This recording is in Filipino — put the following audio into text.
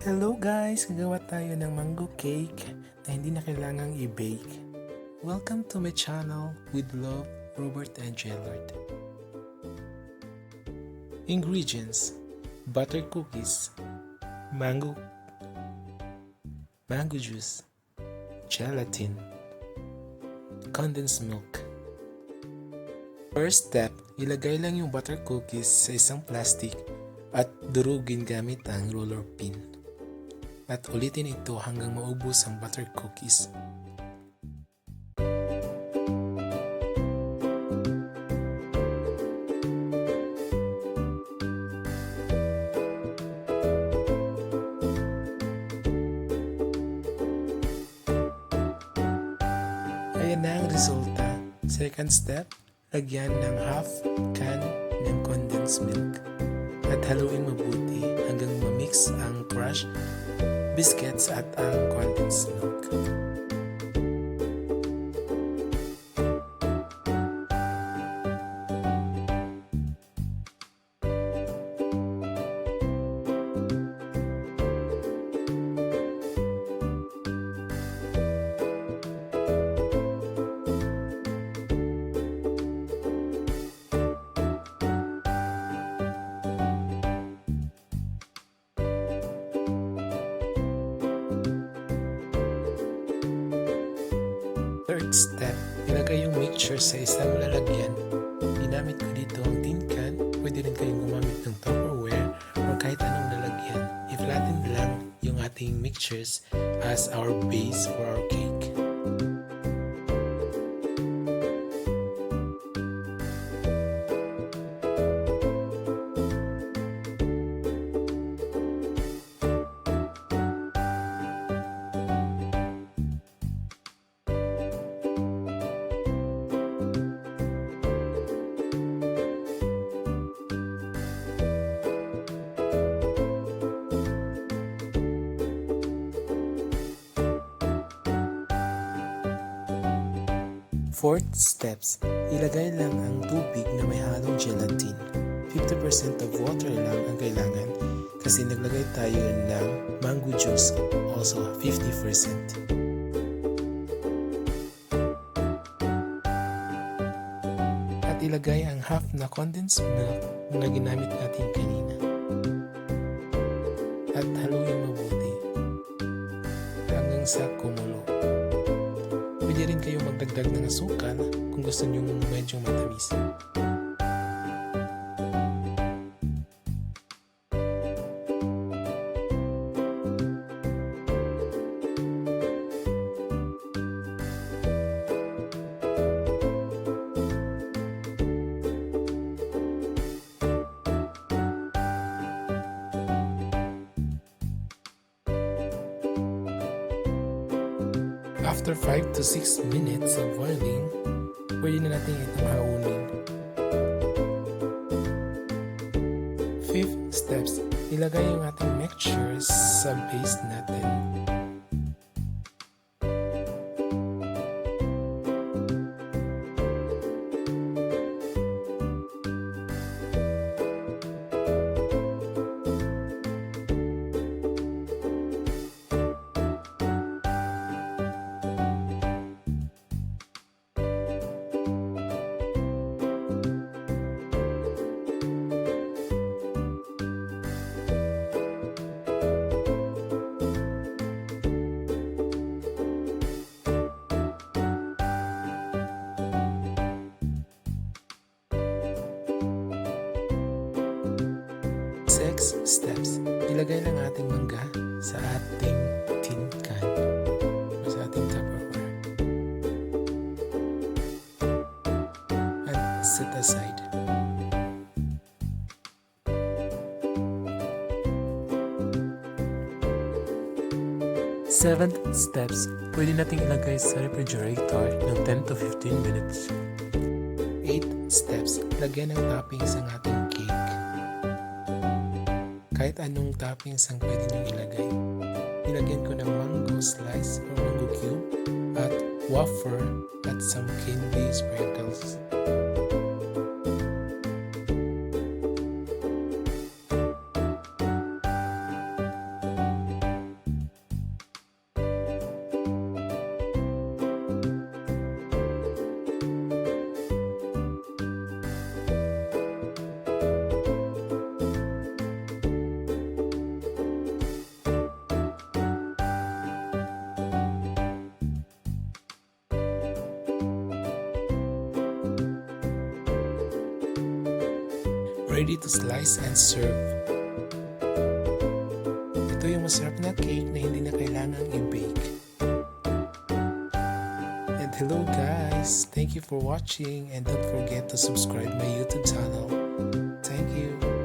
Hello guys! Gagawa tayo ng mango cake na hindi na kailangang i-bake. Welcome to my channel with love, Robert&Ghilord. Ingredients: butter cookies, mango juice, gelatin, condensed milk. First step, ilagay lang yung butter cookies sa isang plastic at durugin gamit ang roller pin. At ulitin ito hanggang maubos ang butter cookies. Ayan na ang resulta. Second step, lagyan ng half can ng condensed milk at haluin mabuti hanggang ma-mix ang crushed biscuits at ang condensed milk. Third step, ilagay yung mixture sa isang lalagyan. Ginamit ko dito ang tin can. Pwede rin kayong gumamit ng Tupperware o kahit anong lalagyan. I-flatten lang yung ating mixtures as our base for our cake. Fourth steps, ilagay lang ang tubig na may halong gelatin. 50% of water lang ang kailangan kasi naglagay tayo ng mango juice, also 50%. At ilagay ang half na condensed milk na ginamit natin kanina. At haluin mabuti hanggang sa kumulo. Pwede rin kayong magdagdag ng asukal kung gusto nyo medyo matamis. After 5 to 6 minutes of boiling, pwede na natin itong haunin. Fifth steps, ilagay yung ating mixtures sa base natin. Six steps, ilagay lang ating mangga sa ating tin can o sa ating Tupperware and set aside. Seventh steps, pwede nating ilagay sa refrigerator ng 10 to 15 minutes. 8 steps, lagyan ng toppings ang ating cake. Kahit anong toppings ang pwede nyo ilagay. Ilagyan ko ng mango slice or mango cube at wafer at some candy sprinkles. ready to slice and serve. Ito yung masarap na cake na hindi na kailangang i-bake. And hello guys! Thank you for watching and don't forget to subscribe my YouTube channel. Thank you!